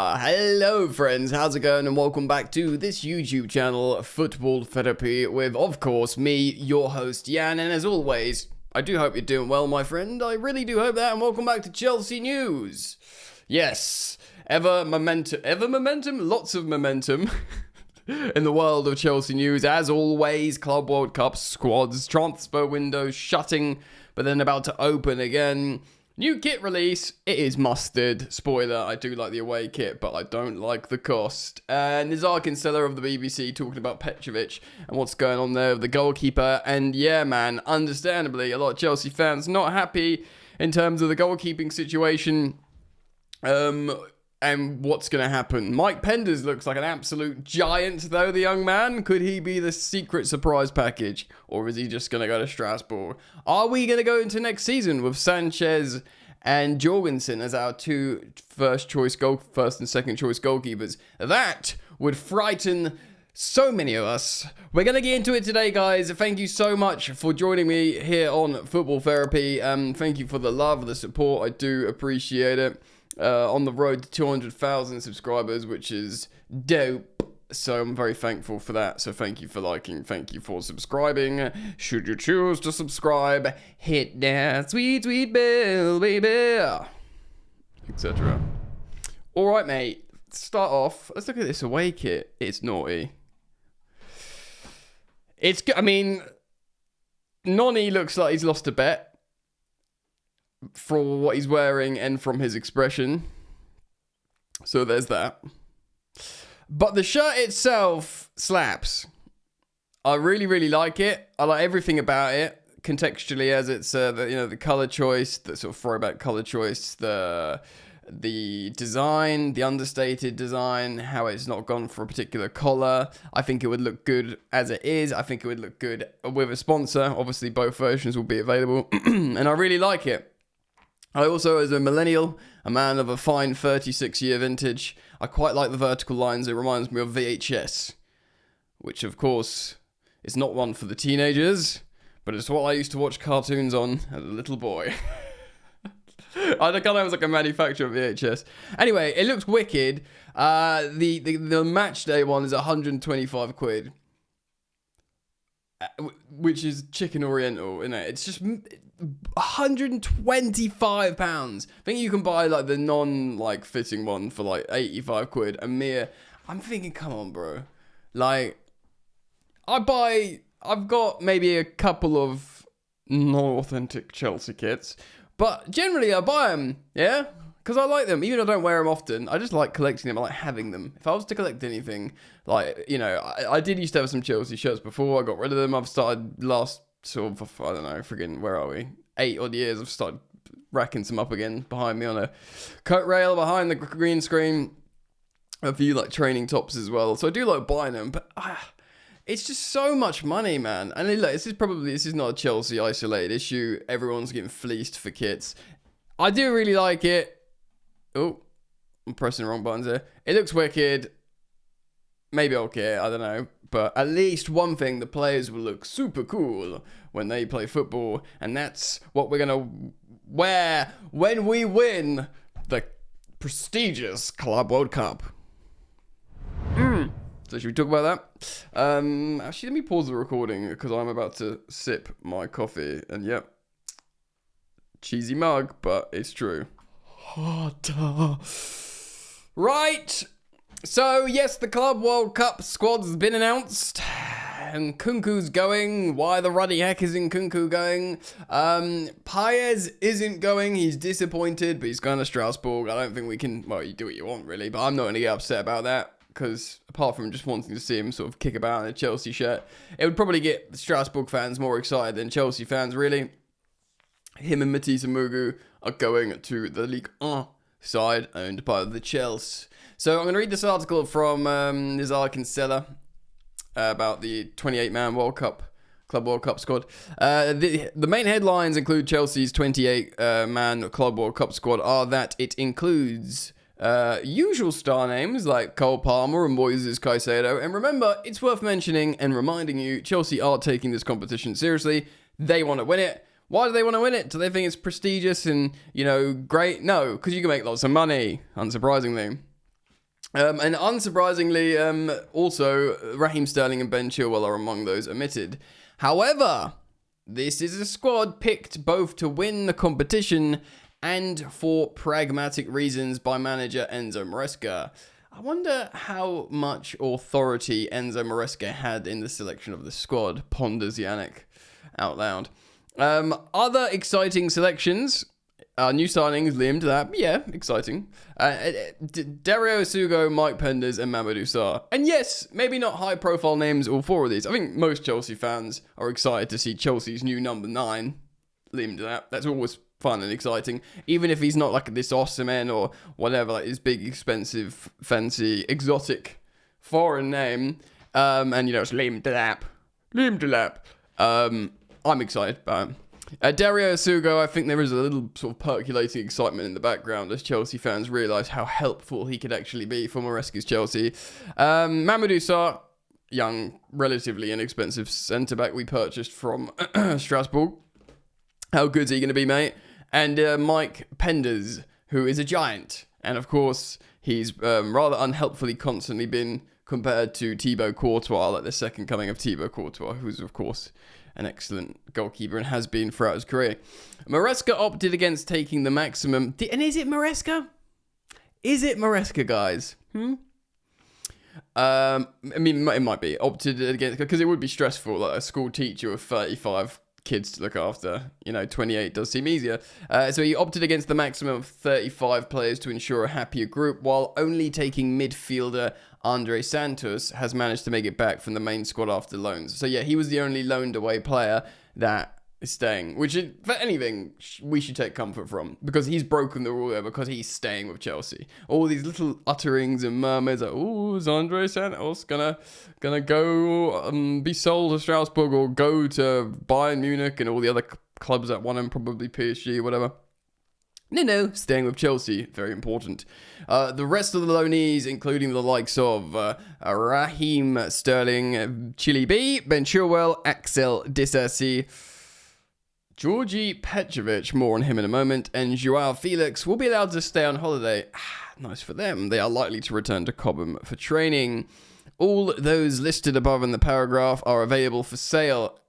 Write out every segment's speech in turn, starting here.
Hello friends, how's it going and welcome back to this YouTube channel, Football Therapy, with of course me, your host Jan, and as always, I do hope you're doing well my friend, I really do hope that, and welcome back to Chelsea News. Yes, ever momentum, lots of momentum in the world of Chelsea News, as always, Club World Cup squads, transfer windows shutting, but then about to open again. New kit release, it is mustard. Spoiler, I do like the away kit, but I don't like the cost. Nizar Kinsella of the BBC talking about Petrovic and what's going on there with the goalkeeper. And yeah, man, understandably, a lot of Chelsea fans not happy in terms of the goalkeeping situation. And what's going to happen? Mike Penders looks like an absolute giant, though, the young man. Could he be the secret surprise package? Or is he just going to go to Strasbourg? Are we going to go into next season with Sanchez and Jorgensen as our two first and second choice goalkeepers? That would frighten so many of us. We're going to get into it today, guys. Thank you so much for joining me here on Football Therapy. Thank you for the love, the support. I do appreciate it. On the road to 200,000 subscribers, which is dope. So I'm very thankful for that. So thank you for liking, thank you for subscribing. Should you choose to subscribe, hit that sweet, sweet bell, baby, etc. Alright, mate. Start off. Let's look at this away kit. It's naughty. Noni looks like he's lost a bet for what he's wearing and from his expression. So there's that. But the shirt itself slaps. I really, really like it. I like everything about it. Contextually, as it's the color choice, the sort of throwback color choice, the design, the understated design, how it's not gone for a particular collar. I think it would look good as it is. I think it would look good with a sponsor. Obviously, both versions will be available. And I really like it. I also, as a millennial, a man of a fine 36-year vintage, I quite like the vertical lines. It reminds me of VHS, which, of course, is not one for the teenagers, but it's what I used to watch cartoons on as a little boy. I don't know, it was like a manufacturer of VHS. Anyway, it looks wicked. The match day one is 125 quid, which is chicken oriental, isn't it? It's just £125. I think you can buy like the fitting one for like 85 quid. I'm thinking, come on, bro. Like, I've got maybe a couple of non-authentic Chelsea kits, but generally I buy them, yeah? Because I like them, even if I don't wear them often. I just like collecting them, I like having them. If I was to collect anything, I did used to have some Chelsea shirts before, I got rid of them. I've started last sort of, I don't know, friggin', where are we? 8 odd years, I've started racking some up again behind me on a coat rail behind the green screen. A few like training tops as well. So I do like buying them, but it's just so much money, man. And look, this is not a Chelsea isolated issue. Everyone's getting fleeced for kits. I do really like it. Oh, I'm pressing the wrong buttons there. It looks wicked. Maybe I'll care, I don't know. But at least one thing, the players will look super cool when they play football. And that's what we're going to wear when we win the prestigious Club World Cup. So should we talk about that? Actually, let me pause the recording because I'm about to sip my coffee. And yep, cheesy mug, but it's true. Right. So, yes, the Club World Cup squad has been announced, and Kunku's going. Why the ruddy heck isn't Kunku going? Paez isn't going. He's disappointed, but he's going to Strasbourg. I don't think we can, well, you do what you want, really, but I'm not going to get upset about that, because apart from just wanting to see him sort of kick about in a Chelsea shirt, it would probably get Strasbourg fans more excited than Chelsea fans, really. Him and Matisse Mugu are going to the Ligue 1 side, owned by the Chelsea. So I'm going to read this article from Nizar Kinsella about the 28-man Club World Cup squad. The main headlines include Chelsea's 28-man Club World Cup squad are that it includes usual star names like Cole Palmer and Moises Caicedo. And remember, it's worth mentioning and reminding you, Chelsea are taking this competition seriously. They want to win it. Why do they want to win it? Do they think it's prestigious and, great? No, because you can make lots of money, unsurprisingly. And unsurprisingly, also Raheem Sterling and Ben Chilwell are among those omitted. However, this is a squad picked both to win the competition and for pragmatic reasons by manager Enzo Maresca. I wonder how much authority Enzo Maresca had in the selection of the squad, ponders Yannick out loud. Other exciting selections. New signings, Liam Delap, yeah, exciting. Dario Sugo, Mike Penders, and Mamadou Sarr. And yes, maybe not high-profile names, all four of these. I think most Chelsea fans are excited to see Chelsea's new number 9, Liam Delap. That's always fun and exciting. Even if he's not like this Osimhen or whatever, like his big, expensive, fancy, exotic foreign name. And, you know, it's Liam Delap. Liam Delap. I'm excited about him. Dario Sugo, I think there is a little sort of percolating excitement in the background as Chelsea fans realise how helpful he could actually be for Maresca's Chelsea. Mamadou Sarr, young, relatively inexpensive centre-back we purchased from Strasbourg. How good's he going to be, mate? And Mike Penders, who is a giant. And of course, he's rather unhelpfully constantly been compared to Thibaut Courtois, like the second coming of Thibaut Courtois, who's of course an excellent goalkeeper and has been throughout his career. Maresca opted against taking the maximum. And is it Maresca? Is it Maresca, guys? I mean, it might be. Opted against, because it would be stressful, like a school teacher with 35 kids to look after. You know, 28 does seem easier. So he opted against the maximum of 35 players to ensure a happier group, while only taking midfielder Andre Santos has managed to make it back from the main squad after loans. So yeah, he was the only loaned away player that is staying, which is, for anything, we should take comfort from, because he's broken the rule there, because he's staying with Chelsea. All these little utterings and murmurs like, oh, is Andre Santos gonna go be sold to Strasbourg or go to Bayern Munich and all the other clubs that want him, probably PSG, whatever. No, staying with Chelsea, very important. The rest of the loanees, including the likes of Raheem Sterling, Chili B, Ben Chilwell, Axel Disasi, Georgi Petrovic, more on him in a moment, and Joao Felix will be allowed to stay on holiday. Nice for them. They are likely to return to Cobham for training. All those listed above in the paragraph are available for sale.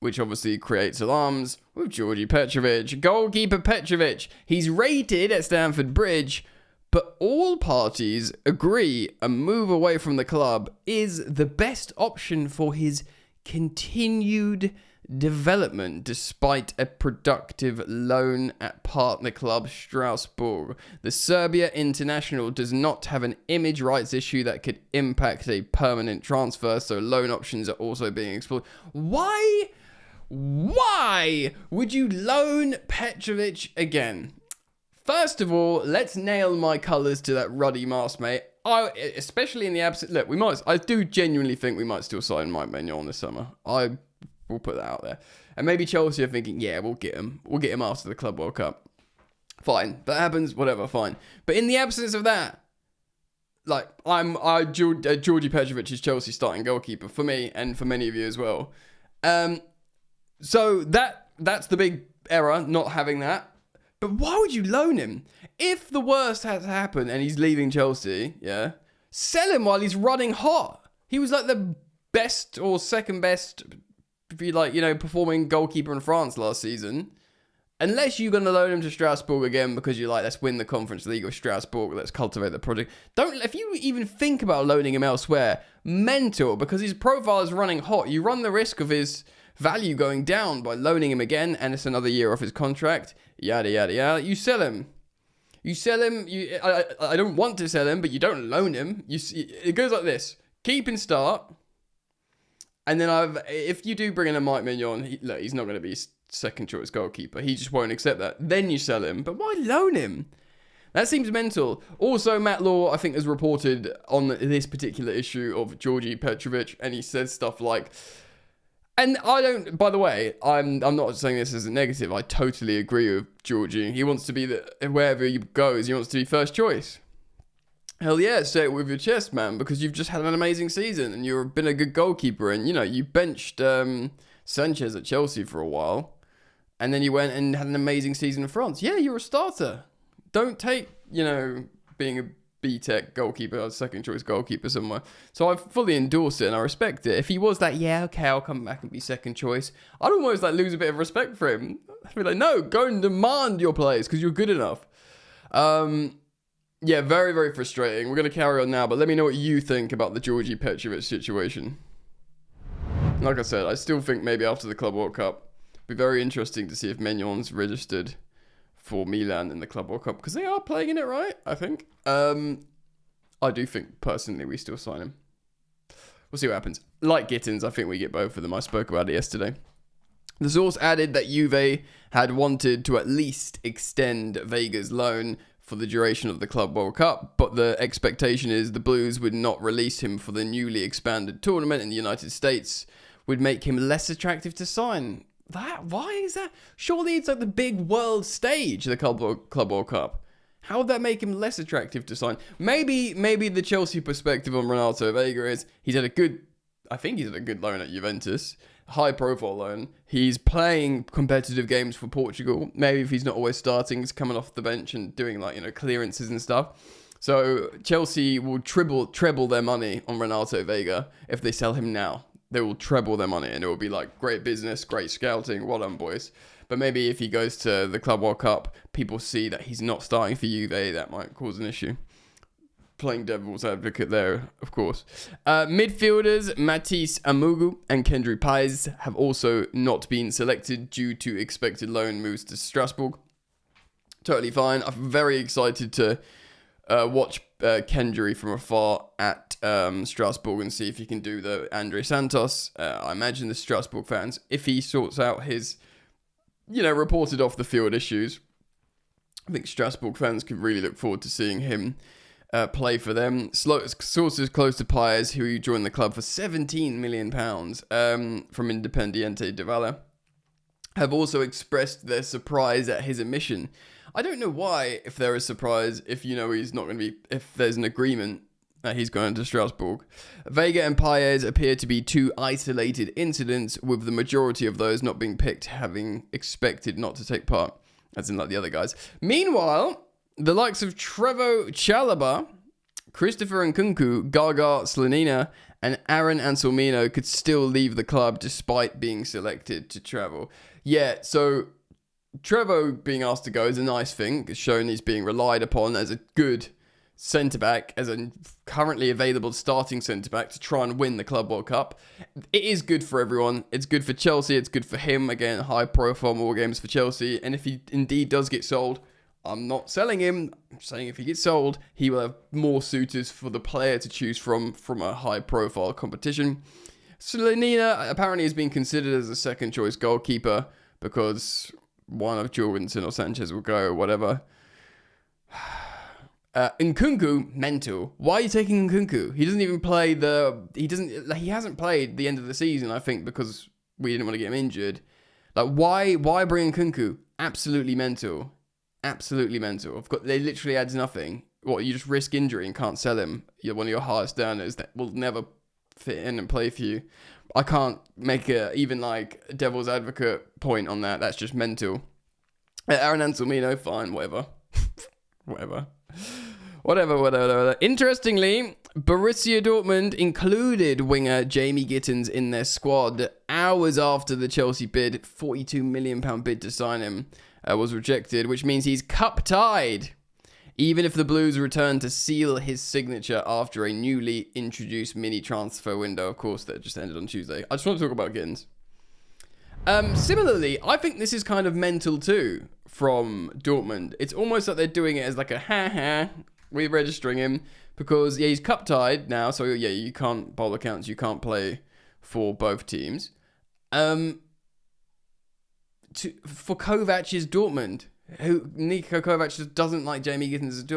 Which obviously creates alarms with Georgi Petrovic. Goalkeeper Petrovic, he's rated at Stamford Bridge, but all parties agree a move away from the club is the best option for his continued development despite a productive loan at partner club Strasbourg. The Serbia international does not have an image rights issue that could impact a permanent transfer, so loan options are also being explored. Why would you loan Petrovic again? First of all, let's nail my colours to that ruddy mask, mate. Especially in the absence... Look, I do genuinely think we might still sign Mike Maignan this summer. I will put that out there. And maybe Chelsea are thinking, yeah, we'll get him. We'll get him after the Club World Cup. Fine. That happens, whatever, fine. But in the absence of that, like, Georgi Petrovic is Chelsea's starting goalkeeper for me and for many of you as well. So that's the big error, not having that. But why would you loan him? If the worst has happened and he's leaving Chelsea, yeah, sell him while he's running hot. He was like the best or second best, performing goalkeeper in France last season. Unless you're going to loan him to Strasbourg again because you're like, let's win the Conference League with Strasbourg, let's cultivate the project. If you even think about loaning him elsewhere, mental, because his profile is running hot. You run the risk of his value going down by loaning him again, and it's another year off his contract, yada, yada, yada. You sell him. I don't want to sell him, but you don't loan him. It goes like this. Keep and start. And then if you do bring in a Mike Maignan, he's not going to be second choice goalkeeper. He just won't accept that. Then you sell him. But why loan him? That seems mental. Also, Matt Law, I think, has reported on this particular issue of Georgi Petrovic, and he says stuff like... And by the way, I'm not saying this as a negative. I totally agree with Georgie. He wants to be, wherever he goes, he wants to be first choice. Hell yeah, say it with your chest, man, because you've just had an amazing season and you've been a good goalkeeper. And, you benched Sanchez at Chelsea for a while. And then you went and had an amazing season in France. Yeah, you're a starter. Don't take, being a B-Tech goalkeeper, second choice goalkeeper somewhere. So I fully endorse it and I respect it. If he was that, yeah, okay, I'll come back and be second choice, I'd almost like lose a bit of respect for him. I'd be like, no, go and demand your place because you're good enough. Yeah, very, very frustrating. We're going to carry on now, but let me know what you think about the Georgi Petrovic situation. Like I said, I still think maybe after the Club World Cup, it'd be very interesting to see if Maignan registered for Milan in the Club World Cup, because they are playing in it, right? I think. I do think, personally, we still sign him. We'll see what happens. Like Gittins, I think we get both of them. I spoke about it yesterday. The source added that Juve had wanted to at least extend Vega's loan for the duration of the Club World Cup, but the expectation is the Blues would not release him for the newly expanded tournament in the United States, would make him less attractive to sign. Why is that? Surely it's like the big world stage, the Club World Cup. How would that make him less attractive to sign? Maybe the Chelsea perspective on Renato Vega is I think he's had a good loan at Juventus, high profile loan. He's playing competitive games for Portugal. Maybe if he's not always starting, he's coming off the bench and doing clearances and stuff. So Chelsea will treble their money on Renato Vega if they sell him now. They will treble their money and it will be like great business, great scouting, well done boys. But maybe if he goes to the Club World Cup, people see that he's not starting for Juve, that might cause an issue. Playing devil's advocate there, of course. Midfielders Matisse Amugu and Kendry Paez have also not been selected due to expected loan moves to Strasbourg. Totally fine. I'm very excited to watch Kendry from afar at Strasbourg and see if he can do the Andre Santos. I imagine the Strasbourg fans, if he sorts out his, reported off the field issues, I think Strasbourg fans could really look forward to seeing him play for them. Sources close to Paez, who joined the club for £17 million from Independiente de Valle, have also expressed their surprise at his omission. I don't know why, if they're a surprise, if he's not going to be, if there's an agreement that he's going to Strasbourg. Vega and Paez appear to be two isolated incidents, with the majority of those not being picked having expected not to take part, as in like the other guys. Meanwhile, the likes of Trevo Chalobah, Christopher Nkunku, Gaga Slonina, and Aaron Anselmino could still leave the club despite being selected to travel. Yeah, so Trevo being asked to go is a nice thing. It's shown he's being relied upon as a good centre-back, as a currently available starting centre-back to try and win the Club World Cup. It is good for everyone. It's good for Chelsea. It's good for him. Again, high-profile, more games for Chelsea. And if he indeed does get sold, I'm not selling him. I'm saying if he gets sold, he will have more suitors for the player to choose from a high-profile competition. Slonina apparently has been considered as a second-choice goalkeeper because one of Jorgensen or Sanchez will go, or whatever. Nkunku, mental. Why are you taking Nkunku? He doesn't even play he hasn't played the end of the season, I think, because we didn't want to get him injured. Like, why bring Nkunku? Absolutely mental. Absolutely mental. They literally adds nothing. What, you just risk injury and can't sell him? You're one of your highest earners that will never fit in and play for you. I can't make even like devil's advocate point on that. That's just mental. Aaron Anselmino, fine, whatever. Whatever. Interestingly, Borussia Dortmund included winger Jamie Gittins in their squad hours after the Chelsea bid, £42 million bid to sign him, was rejected, which means he's cup tied, even if the Blues return to seal his signature after a newly introduced mini transfer window, of course, that just ended on Tuesday. I just want to talk about Gittins. Similarly, I think this is kind of mental too from Dortmund. It's almost like they're doing it as like a we're registering him because he's cup tied now, so you can't, by all accounts, you can't play for both teams. For Kovac's Dortmund, who Niko Kovac just doesn't like Jamie Gittins at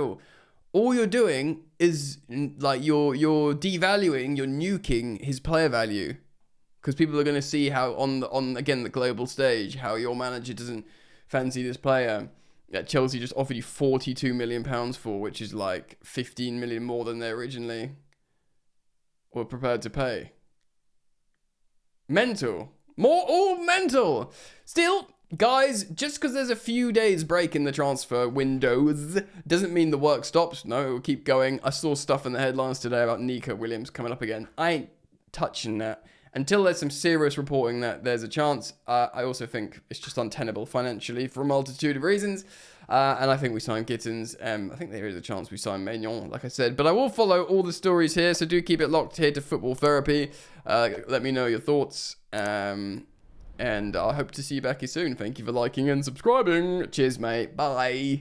all you're doing is like you're devaluing, you're nuking his player value. Because people are going to see how on again the global stage how your manager doesn't fancy this player that Chelsea just offered you £42 million for, which is like 15 million more than they originally were prepared to pay. Mental. All mental. Still, guys, just because there's a few days break in the transfer windows doesn't mean the work stops. No, it will keep going. I saw stuff in the headlines today about Nico Williams coming up again. I ain't touching that until there's some serious reporting that there's a chance. I also think it's just untenable financially for a multitude of reasons. And I think we sign Gittins. I think there is a chance we sign Maignan, like I said. But I will follow all the stories here, so do keep it locked here to Football Therapy. Let me know your thoughts. And I hope to see you back here soon. Thank you for liking and subscribing. Cheers, mate. Bye.